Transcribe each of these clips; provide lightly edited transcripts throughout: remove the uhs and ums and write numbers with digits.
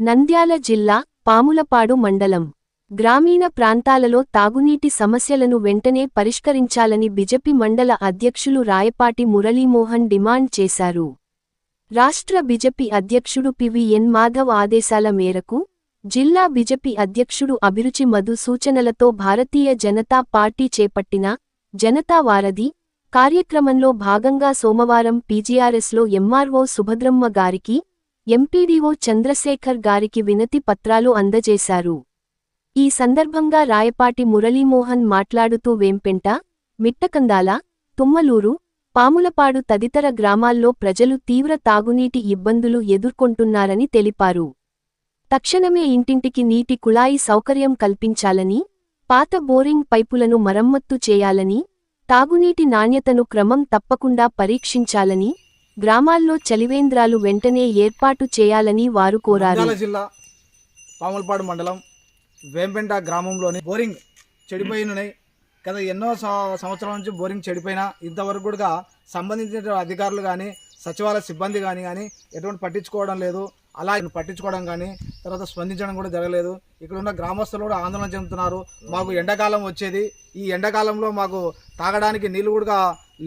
నంద్యాల జిల్లా పాములపాడు మండలం గ్రామీణ ప్రాంతాలలో తాగునీటి సమస్యలను వెంటనే పరిష్కరించాలని బిజెపి మండల అధ్యక్షులు రాయపాటి మురళీమోహన్ డిమాండ్ చేశారు. రాష్ట్ర బిజెపి అధ్యక్షుడు పివిఎన్ మాధవ్ ఆదేశాల మేరకు జిల్లా బిజెపి అధ్యక్షుడు అభిరుచి మధు సూచనలతో భారతీయ జనతా పార్టీ చేపట్టిన జనతా వారధి కార్యక్రమంలో భాగంగా సోమవారం పీజీఆర్ఎస్లో ఎంఆర్ఓ సుభద్రమ్మ గారికి, ఎంపీడీఓ చంద్రశేఖర్ గారికి వినతి పత్రాలు అందజేశారు. ఈ సందర్భంగా రాయపాటి మురళీమోహన్ మాట్లాడుతూ వేంపెంట, మిట్టకందాల, తుమ్మలూరు, పాములపాడు తదితర గ్రామాల్లో ప్రజలు తీవ్ర తాగునీటి ఇబ్బందులు ఎదుర్కొంటున్నారని తెలిపారు. తక్షణమే ఇంటింటికి నీటి కుళాయి సౌకర్యం కల్పించాలని, పాత బోరింగ్ పైపులను మరమ్మత్తు చేయాలని, తాగునీటి నాణ్యతను క్రమం తప్పకుండా పరీక్షించాలని, గ్రామాల్లో చలివేంద్రాలు వెంటనే ఏర్పాటు చేయాలని వారు కోరారు. నంద్యాల జిల్లా పాములపాడు మండలం వేంపెంట గ్రామంలోని బోరింగ్ చెడిపోయినాయి. గత ఎన్నో సంవత్సరాల నుంచి బోరింగ్ చెడిపోయినా ఇంతవరకు కూడా సంబంధించిన అధికారులు కానీ సచివాలయ సిబ్బంది కానీ ఎటువంటి పట్టించుకోవడం లేదు. అలా పట్టించుకోవడం కానీ తర్వాత స్పందించడం కూడా జరగలేదు. ఇక్కడ ఉన్న గ్రామస్తులు కూడా ఆందోళన చెందుతున్నారు. మాకు ఎండాకాలం వచ్చేది, ఈ ఎండాకాలంలో మాకు తాగడానికి నీళ్లు కూడా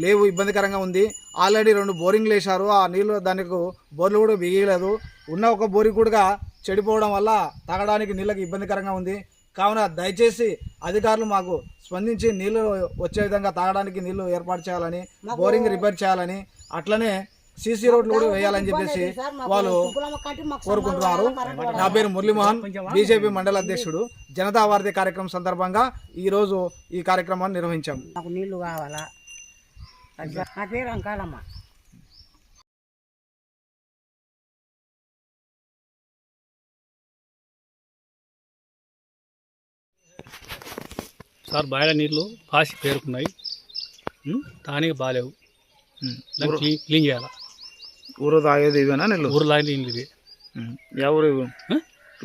లేవు, ఇబ్బందికరంగా ఉంది. ఆల్రెడీ 2 బోరింగ్లు వేశారు, ఆ నీళ్లు దానికి బోర్లు కూడా బిగియలేదు. ఉన్న ఒక బోరింగ్ కూడా చెడిపోవడం వల్ల తాగడానికి నీళ్ళకి ఇబ్బందికరంగా ఉంది. కావున దయచేసి అధికారులు మాకు స్పందించి నీళ్లు వచ్చే విధంగా తాగడానికి నీళ్లు ఏర్పాటు చేయాలని, బోరింగ్ రిపేర్ చేయాలని, అట్లనే సీసీ రోడ్లు కూడా వేయాలని చెప్పేసి వాళ్ళు కోరుకుంటున్నారు. నా పేరు మురళీమోహన్, బీజేపీ మండల అధ్యక్షుడు. జనతా వారధి కార్యక్రమం సందర్భంగా ఈరోజు ఈ కార్యక్రమాన్ని నిర్వహించాము. నాకు నీళ్లు కావాలా? నా పేరు అంకాలమ్మ. సార్ బాయిల నీళ్ళు పాసి పేరుకున్నాయి, తానికి బాగాలేవు, క్లీన్ చేయాలా. ఊరు తాగేది ఇవేనా? నీళ్ళు ఊరు తాగే నీళ్ళు ఇవి. ఎవరు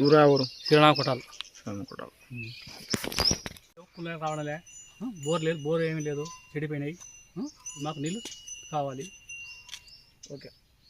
ఊరు ఎవరు? శ్రీరామకోటాలు రావడంలే, బోర్ లేదు, బోర్ ఏమీ లేదు, చెడిపోయినాయి. మాకు నీళ్ళు కావాలి. ఓకే.